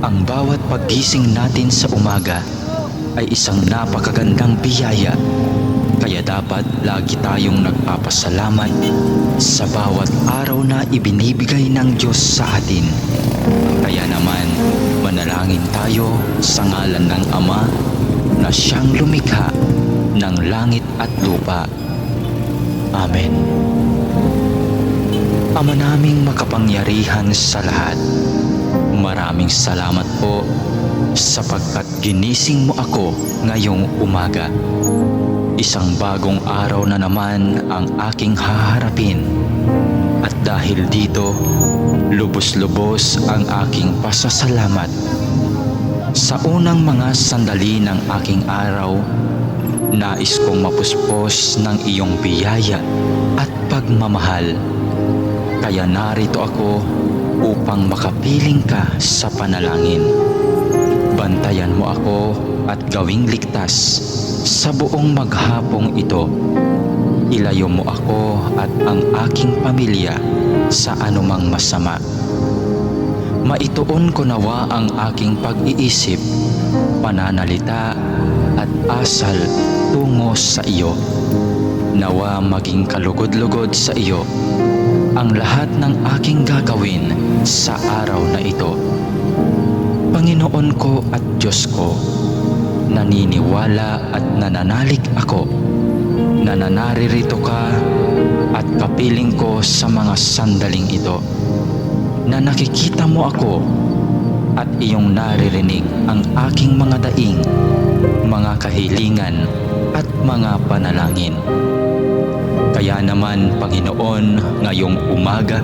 Ang bawat paggising natin sa umaga ay isang napakagandang biyaya, kaya dapat lagi tayong nagpapasalamat sa bawat araw na ibinibigay ng Diyos sa atin. Kaya naman, manalangin tayo sa ngalan ng Ama na siyang lumikha ng langit at lupa. Amen. Ama naming makapangyarihan sa lahat, maraming salamat po sapagkat ginising mo ako ngayong umaga. Isang bagong araw na naman ang aking haharapin. At dahil dito, lubos-lubos ang aking pasasalamat. Sa unang mga sandali ng aking araw, nais kong mapuspos ng iyong biyaya at pagmamahal. Kaya narito ako upang makapiling ka sa panalangin. Bantayan mo ako at gawing ligtas sa buong maghapong ito. Ilayo mo ako at ang aking pamilya sa anumang masama. Maituon ko nawa ang aking pag-iisip, pananalita at asal tungo sa iyo. Nawa maging kalugod-lugod sa iyo ang lahat ng aking gagawin sa araw na ito. Panginoon ko at Diyos ko, naniniwala at nananalig ako na naririto ka at kapiling ko sa mga sandaling ito, na nakikita mo ako at iyong naririnig ang aking mga daing, mga kahilingan at mga panalangin. Kaya naman, Panginoon, ngayong umaga,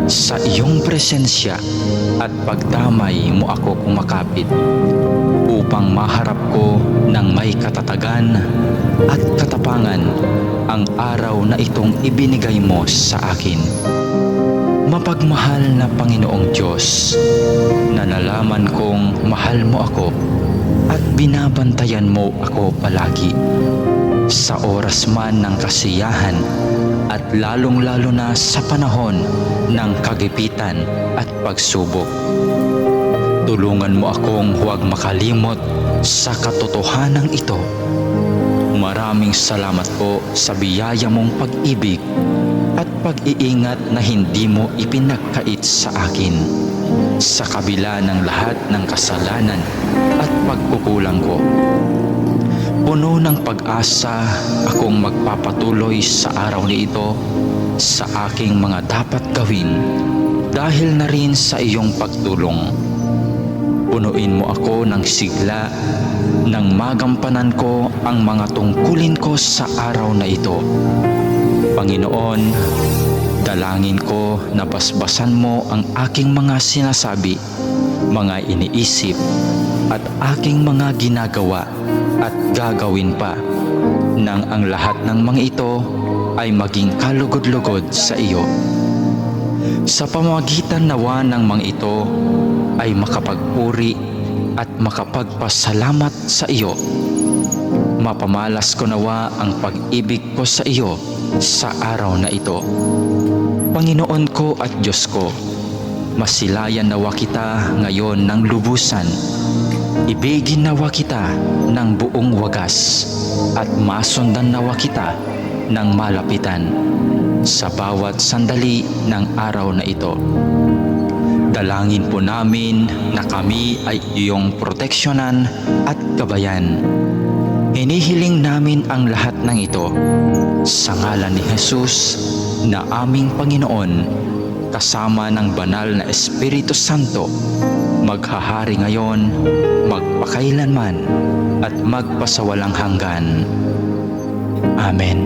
sa iyong presensya at pagdamay mo ako kumakapit upang maharap ko ng may katatagan at katapangan ang araw na itong ibinigay mo sa akin. Mapagmahal na Panginoong Diyos, na nalaman kong mahal mo ako at binabantayan mo ako palagi sa oras man ng kasiyahan at lalong-lalo na sa panahon ng kagipitan at pagsubok. Tulungan mo akong huwag makalimot sa katotohanan ito. Maraming salamat po sa biyaya mong pag-ibig at pag-iingat na hindi mo ipinagkait sa akin, sa kabila ng lahat ng kasalanan at pagkukulang ko. Puno ng pag-asa akong magpapatuloy sa araw na ito sa aking mga dapat gawin dahil na rin sa iyong pagtulong. Punuin mo ako ng sigla nang magampanan ko ang mga tungkulin ko sa araw na ito. Panginoon, dalangin ko na basbasan mo ang aking mga sinasabi, mga iniisip at aking mga ginagawa at gagawin pa, nang ang lahat ng mga ito ay maging kalugod-lugod sa iyo. Sa pamamagitan nawa ng mga ito ay makapagpuri at makapagpasalamat sa iyo. Mapamalas ko nawa ang pag-ibig ko sa iyo sa araw na ito. Panginoon ko at Diyos ko, masilayan nawa kita ngayon ng lubusan. Ibigin nawa kita ng buong wagas at masundan nawa kita ng malapitan sa bawat sandali ng araw na ito. Dalangin po namin na kami ay iyong proteksyonan at gabayan. Hinihiling namin ang lahat ng ito sa ngalan ni Jesus na aming Panginoon, kasama ng banal na Espiritu Santo, maghahari ngayon, magpakailanman at magpasawalang hanggan. Amen.